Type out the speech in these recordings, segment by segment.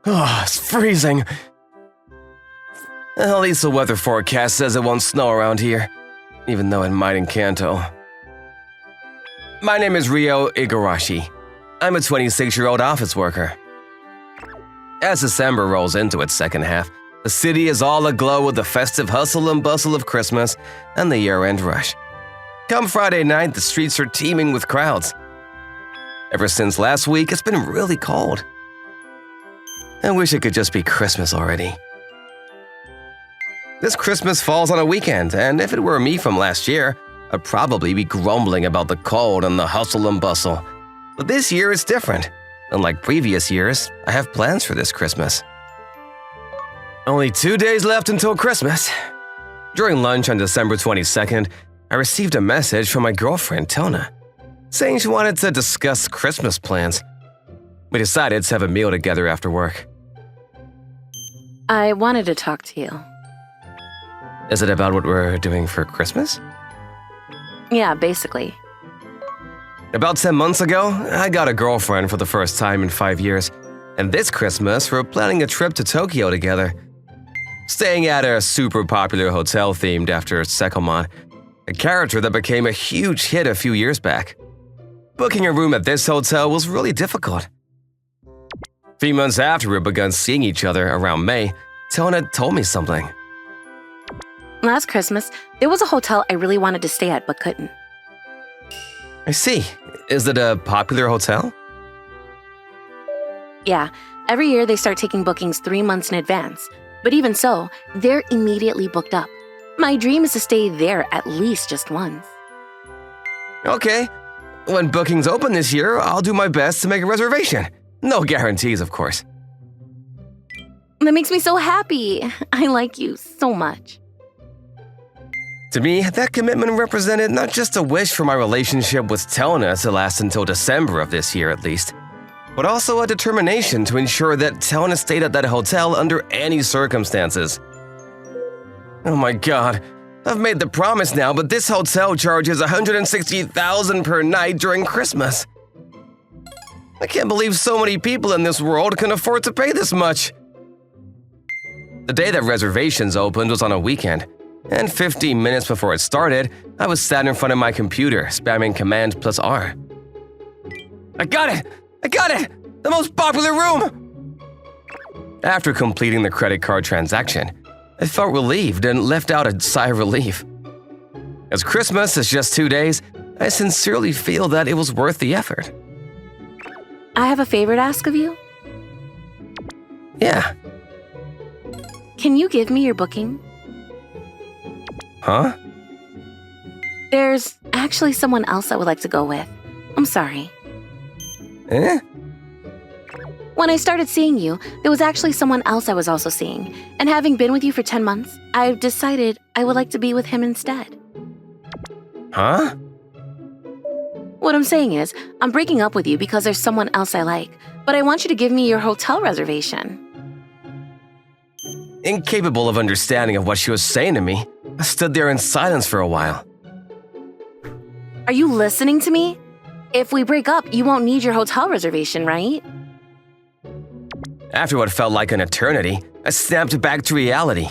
Oh, it's freezing. At least the weather forecast says it won't snow around here, even though it might in Kanto. My name is Ryo Igarashi. I'm a 26-year-old office worker. As December rolls into its second half, the city is all aglow with the festive hustle and bustle of Christmas and the year-end rush. Come Friday night, the streets are teeming with crowds. Ever since last week, it's been really cold. I wish it could just be Christmas already. This Christmas falls on a weekend, and if it were me from last year, I'd probably be grumbling about the cold and the hustle and bustle. But this year is different. Unlike previous years, I have plans for this Christmas. Only 2 days left until Christmas. During lunch on December 22nd, I received a message from my girlfriend, Tona, saying she wanted to discuss Christmas plans. We decided to have a meal together after work. I wanted to talk to you. Is it about what we're doing for Christmas? Yeah, basically. About 10 months ago, I got a girlfriend for the first time in 5 years, and this Christmas we're planning a trip to Tokyo together. Staying at a super popular hotel themed after Sekomon, a character that became a huge hit a few years back. Booking a room at this hotel was really difficult. 3 months after we'd begun seeing each other around May, Tona told me something. Last Christmas, there was a hotel I really wanted to stay at but couldn't. I see. Is it a popular hotel? Yeah, every year they start taking bookings 3 months in advance. But even so, they're immediately booked up. My dream is to stay there at least just once. Okay. When bookings open this year, I'll do my best to make a reservation. No guarantees, of course. That makes me so happy. I like you so much. To me, that commitment represented not just a wish for my relationship with Tona to last until December of this year at least, but also a determination to ensure that Tona stayed at that hotel under any circumstances. Oh my god, I've made the promise now, but this hotel charges 160,000 per night during Christmas. I can't believe so many people in this world can afford to pay this much. The day that reservations opened was on a weekend, and 15 minutes before it started, I was sat in front of my computer, spamming Command+R. I got it! I got it! The most popular room! After completing the credit card transaction, I felt relieved and left out a sigh of relief. As Christmas is just 2 days, I sincerely feel that it was worth the effort. I have a favor to ask of you. Yeah. Can you give me your booking? Huh? There's actually someone else I would like to go with. I'm sorry. Eh? When I started seeing you, there was actually someone else I was also seeing. And having been with you for 10 months, I've decided I would like to be with him instead. Huh? What I'm saying is, I'm breaking up with you because there's someone else I like, but I want you to give me your hotel reservation. Incapable of understanding of what she was saying to me, I stood there in silence for a while. Are you listening to me? If we break up, you won't need your hotel reservation, right? After what felt like an eternity, I snapped back to reality.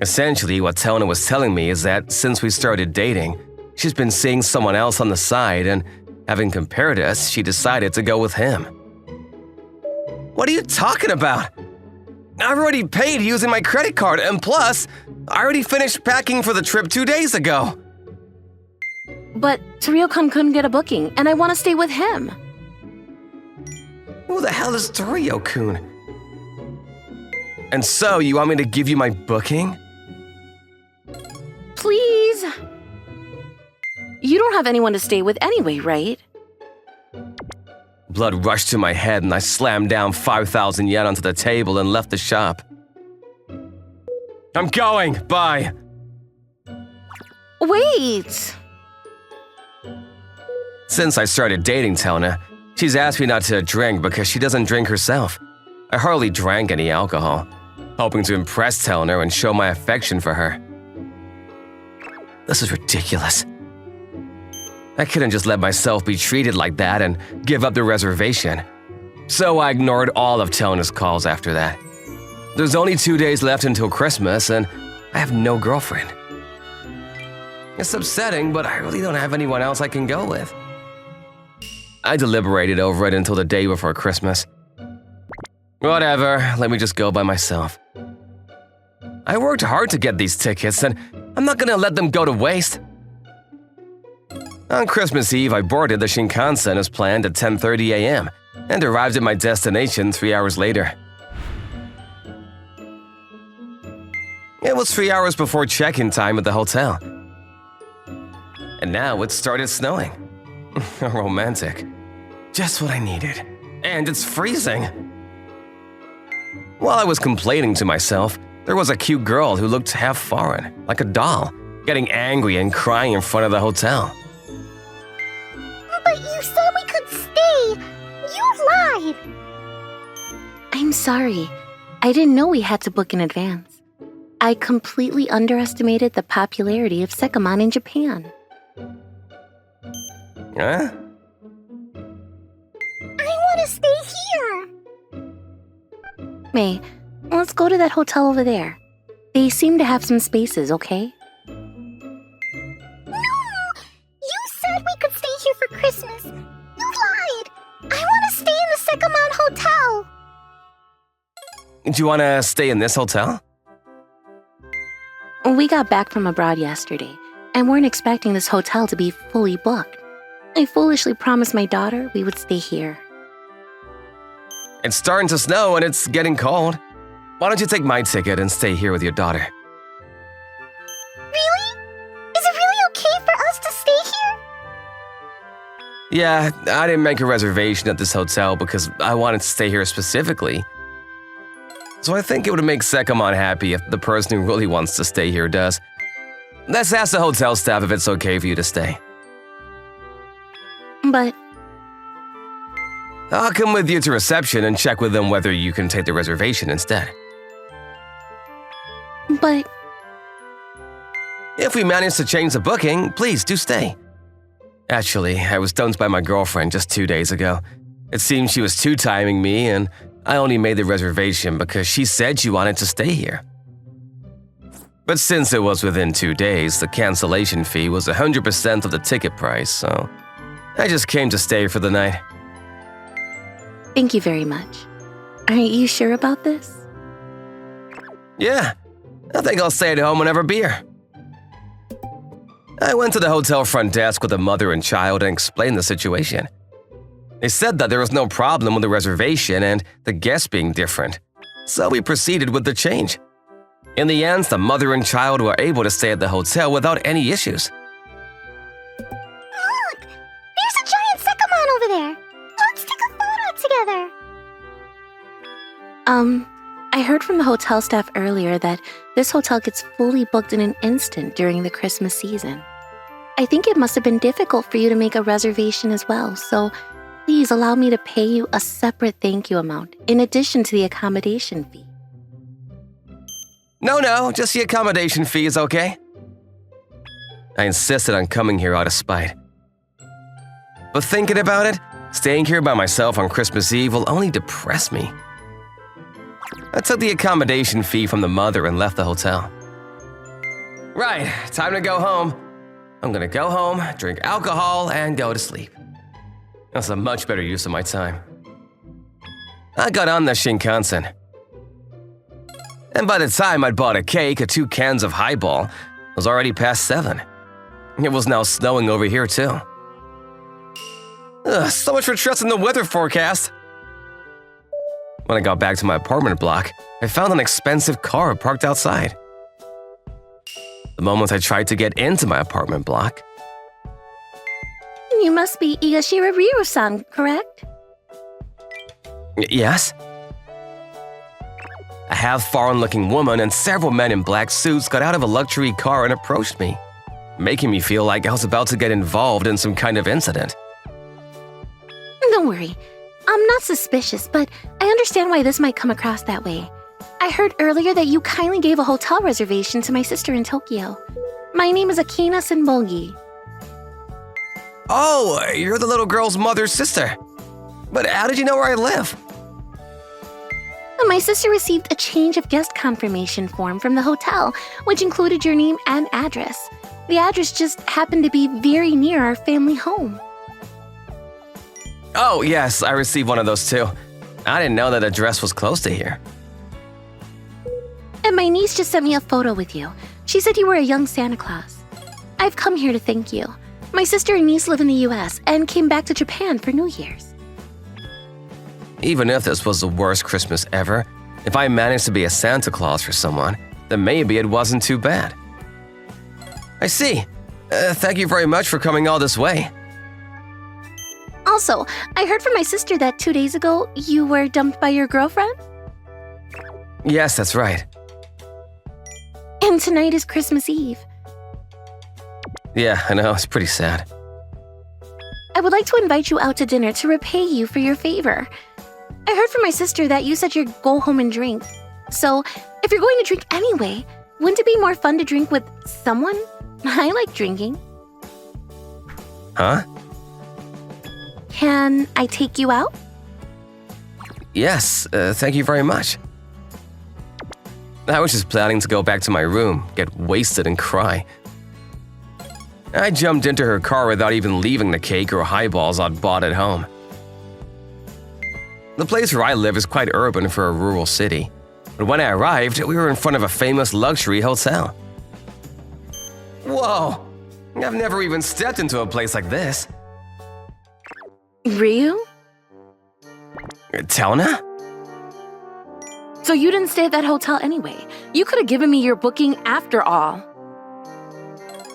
Essentially, what Tona was telling me is that since we started dating, she's been seeing someone else on the side, and having compared us, she decided to go with him. What are you talking about? I've already paid using my credit card, and plus, I already finished packing for the trip 2 days ago. But Toryo-kun couldn't get a booking, and I want to stay with him. Who the hell is Toryo-kun? And so, you want me to give you my booking? Please? You don't have anyone to stay with anyway, right? Blood rushed to my head and I slammed down 5,000 yen onto the table and left the shop. I'm going, bye. Wait! Since I started dating Tona, she's asked me not to drink because she doesn't drink herself. I hardly drank any alcohol, hoping to impress Tona and show my affection for her. This is ridiculous. I couldn't just let myself be treated like that and give up the reservation. So I ignored all of Tona's calls after that. There's only 2 days left until Christmas, and I have no girlfriend. It's upsetting, but I really don't have anyone else I can go with. I deliberated over it until the day before Christmas. Whatever, let me just go by myself. I worked hard to get these tickets, and I'm not gonna let them go to waste. On Christmas Eve, I boarded the Shinkansen as planned at 10:30 a.m. and arrived at my destination 3 hours later. It was 3 hours before check-in time at the hotel. And now it started snowing. Romantic. Just what I needed. And it's freezing. While I was complaining to myself, there was a cute girl who looked half foreign, like a doll, getting angry and crying in front of the hotel. But you said we could stay! You lied! I'm sorry. I didn't know we had to book in advance. I completely underestimated the popularity of Sekamon in Japan. Huh? I want to stay here! May, let's go to that hotel over there. They seem to have some spaces, okay? No! You said we could stay here for Christmas. You lied! I want to stay in the Sekamon Hotel! Do you want to stay in this hotel? We got back from abroad yesterday and weren't expecting this hotel to be fully booked. I foolishly promised my daughter we would stay here. It's starting to snow and it's getting cold. Why don't you take my ticket and stay here with your daughter? Really? Is it really okay for us to stay here? Yeah, I didn't make a reservation at this hotel because I wanted to stay here specifically. So I think it would make Sekamon happy if the person who really wants to stay here does. Let's ask the hotel staff if it's okay for you to stay. But I'll come with you to reception and check with them whether you can take the reservation instead. If we manage to change the booking, please do stay. Actually, I was dumped by my girlfriend just 2 days ago. It seems she was two-timing me, and I only made the reservation because she said she wanted to stay here. But since it was within 2 days, the cancellation fee was 100% of the ticket price, so I just came to stay for the night. thank you very much. Are you sure about this? Yeah, I think I'll stay at home and have a beer. I went to the hotel front desk with a mother and child and explained the situation. They said that there was no problem with the reservation and the guests being different, so we proceeded with the change. In the end, the mother and child were able to stay at the hotel without any issues. Look! There's a giant Sekamon over there! Let's take a photo together! I heard from the hotel staff earlier that this hotel gets fully booked in an instant during the Christmas season. I think it must have been difficult for you to make a reservation as well, so please allow me to pay you a separate thank you amount in addition to the accommodation fee. No, just the accommodation fee is okay. I insisted on coming here out of spite. But thinking about it, staying here by myself on Christmas Eve will only depress me. I took the accommodation fee from the mother and left the hotel. Right, time to go home. I'm gonna go home, drink alcohol, and go to sleep. That's a much better use of my time. I got on the Shinkansen. And by the time I'd bought a cake and 2 cans of highball, it was already past 7. It was now snowing over here too. Ugh, so much for trusting the weather forecast. When I got back to my apartment block, I found an expensive car parked outside. The moment I tried to get into my apartment block, You must be Igashira Ryu-san, correct? Yes? A half-foreign-looking woman and several men in black suits got out of a luxury car and approached me, making me feel like I was about to get involved in some kind of incident. Don't worry. I'm not suspicious, but I understand why this might come across that way. I heard earlier that you kindly gave a hotel reservation to my sister in Tokyo. My name is Akina Senbogi. Oh, you're the little girl's mother's sister. But how did you know where I live? My sister received a change of guest confirmation form from the hotel, which included your name and address. The address just happened to be very near our family home. Oh, yes, I received one of those too. I didn't know that address was close to here. And my niece just sent me a photo with you. She said you were a young Santa Claus. I've come here to thank you. My sister and niece live in the US and came back to Japan for New Year's. Even if this was the worst Christmas ever, if I managed to be a Santa Claus for someone, then maybe it wasn't too bad. I see. Thank you very much for coming all this way. Also, I heard from my sister that 2 days ago you were dumped by your girlfriend? Yes, that's right. And tonight is Christmas Eve. Yeah, I know, it's pretty sad. I would like to invite you out to dinner to repay you for your favor. I heard from my sister that you said you'd go home and drink. So, if you're going to drink anyway, wouldn't it be more fun to drink with someone? I like drinking. Huh? Can I take you out? Yes, thank you very much. I was just planning to go back to my room, get wasted and cry. I jumped into her car without even leaving the cake or highballs I'd bought at home. The place where I live is quite urban for a rural city, but when I arrived, we were in front of a famous luxury hotel. Whoa! I've never even stepped into a place like this. Ryu? Tona? So you didn't stay at that hotel anyway. You could have given me your booking after all.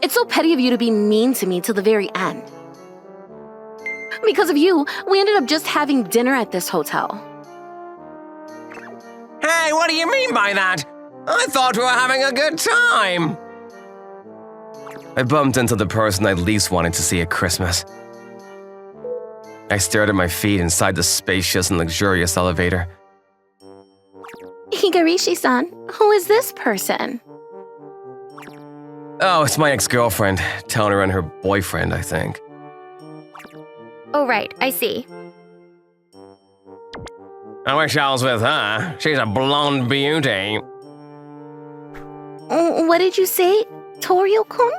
It's so petty of you to be mean to me till the very end. Because of you, we ended up just having dinner at this hotel. Hey, what do you mean by that? I thought we were having a good time. I bumped into the person I least wanted to see at Christmas. I stared at my feet inside the spacious and luxurious elevator. Higarishi-san, who is this person? Oh, it's my ex-girlfriend, Tona and her boyfriend, I think. Oh, right, I see. I wish I was with her. She's a blonde beauty. What did you say, Torio-kun?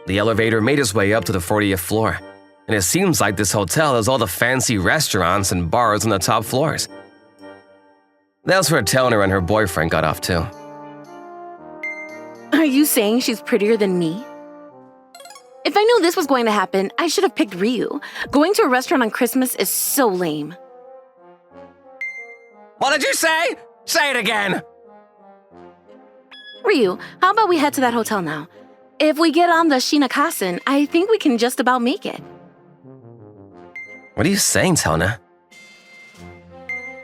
The elevator made its way up to the 40th floor, and it seems like this hotel has all the fancy restaurants and bars on the top floors. That's where Tona and her boyfriend got off too. Are you saying she's prettier than me? If I knew this was going to happen, I should have picked Ryu. Going to a restaurant on Christmas is so lame. What did you say? Say it again! Ryu, how about we head to that hotel now? If we get on the Shinkansen, I think we can just about make it. What are you saying, Tona?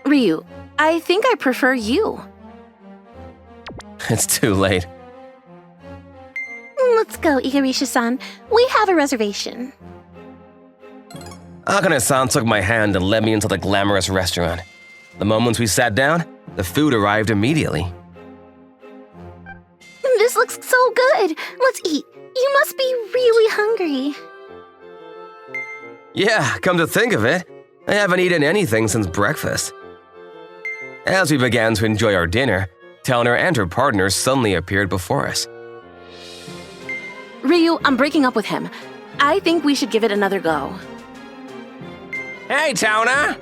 Ryu, I think I prefer you. It's too late. Let's go, Igarishi-san. We have a reservation. Akane-san took my hand and led me into the glamorous restaurant. The moment we sat down, the food arrived immediately. This looks so good. Let's eat. You must be really hungry. Yeah, come to think of it, I haven't eaten anything since breakfast. As we began to enjoy our dinner, Tona and her partner suddenly appeared before us. Ryu, I'm breaking up with him. I think we should give it another go. Hey, Tona!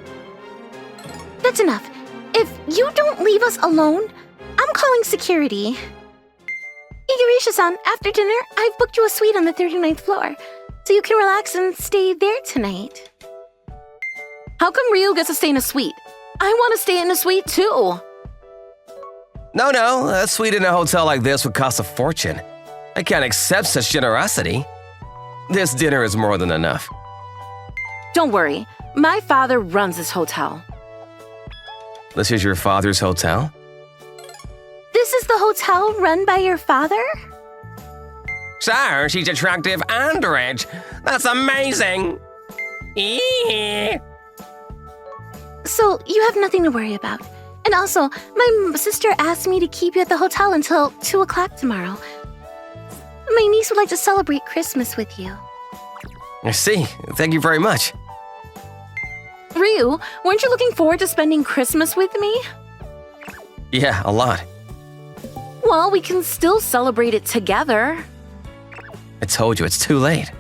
That's enough. If you don't leave us alone, I'm calling security. Igarishi-san, after dinner, I've booked you a suite on the 39th floor, so you can relax and stay there tonight. How come Ryu gets to stay in a suite? I want to stay in a suite too. No, a suite in a hotel like this would cost a fortune. I can't accept such generosity. This dinner is more than enough. Don't worry, my father runs this hotel. This is your father's hotel? This is the hotel run by your father? So, she's attractive and rich. That's amazing! Eee. So, you have nothing to worry about. And also, my sister asked me to keep you at the hotel until 2 o'clock tomorrow. My niece would like to celebrate Christmas with you. I see. Thank you very much. Ryu, weren't you looking forward to spending Christmas with me? Yeah, a lot. Well, we can still celebrate it together. I told you, it's too late.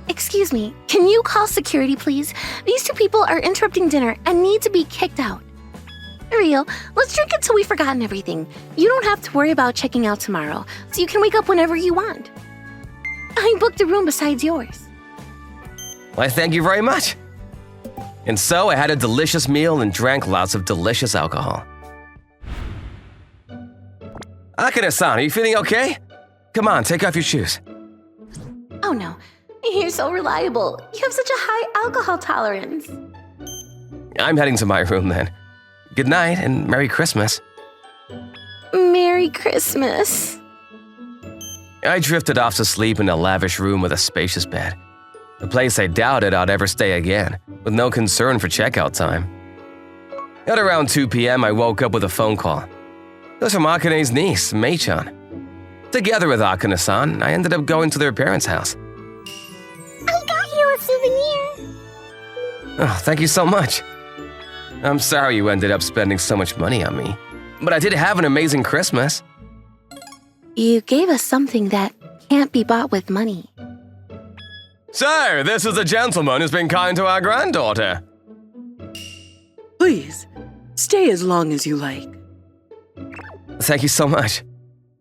Excuse me, can you call security, please? These two people are interrupting dinner and need to be kicked out. Ryu, let's drink until we've forgotten everything. You don't have to worry about checking out tomorrow, so you can wake up whenever you want. I booked a room besides yours. Why, thank you very much. And so I had a delicious meal and drank lots of delicious alcohol. Akane-san, are you feeling okay? Come on, take off your shoes. Oh no, you're so reliable. You have such a high alcohol tolerance. I'm heading to my room then. Good night and Merry Christmas. Merry Christmas. I drifted off to sleep in a lavish room with a spacious bed. A place I doubted I'd ever stay again, with no concern for checkout time. At around 2 p.m., I woke up with a phone call. It was from Akane's niece, Mei-chan. Together with Akane-san, I ended up going to their parents' house. I got you a souvenir. Oh, thank you so much. I'm sorry you ended up spending so much money on me, but I did have an amazing Christmas. You gave us something that can't be bought with money. So, this is a gentleman who's been kind to our granddaughter. Please, stay as long as you like. Thank you so much.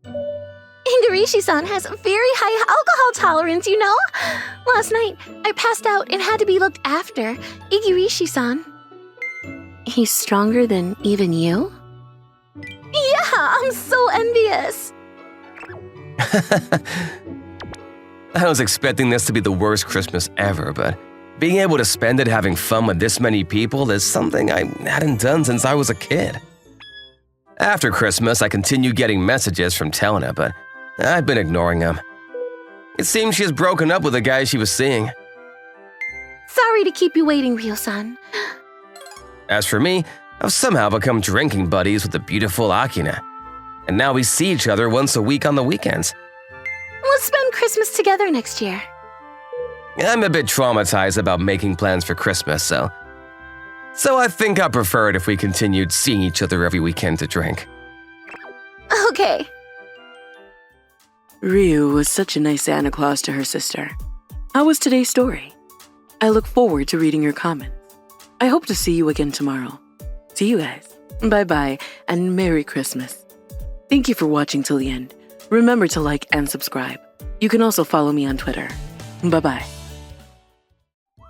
Igarashi-san has a very high alcohol tolerance, you know? Last night, I passed out and had to be looked after. Igarashi-san. He's stronger than even you? Yeah, I'm so envious. I was expecting this to be the worst Christmas ever, but being able to spend it having fun with this many people is something I hadn't done since I was a kid. After Christmas, I continued getting messages from Tona, but I've been ignoring them. It seems she has broken up with the guy she was seeing. Sorry to keep you waiting, Ryo-san. As for me, I've somehow become drinking buddies with the beautiful Akina, and now we see each other once a week on the weekends. Let's spend Christmas together next year. I'm a bit traumatized about making plans for Christmas, so I think I prefer it if we continued seeing each other every weekend to drink. Okay. Ryu was such a nice Santa Claus to her sister. How was today's story? I look forward to reading your comments. I hope to see you again tomorrow. See you guys. Bye-bye and Merry Christmas. Thank you for watching till the end. Remember to like and subscribe. You can also follow me on Twitter. Bye-bye.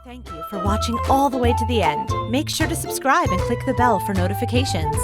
Thank you for watching all the way to the end. Make sure to subscribe and click the bell for notifications.